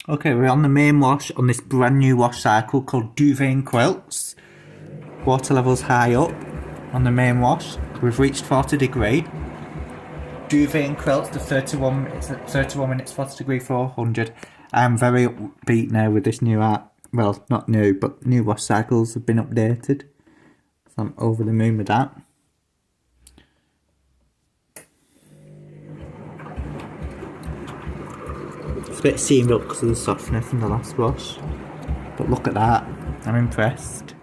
Okay, we're on the main wash on this brand new wash cycle called Duvet Quilts. Water levels high up on the main wash. We've reached 40 degree. Duvet Quilts to 31. It's at 31 minutes, 40 degree, 400. I'm very upbeat now with this new art. Well, not new, but new wash cycles have been updated. So I'm over the moon with that. It's a bit seamed up because of the softener from the last wash. But look at that. I'm impressed.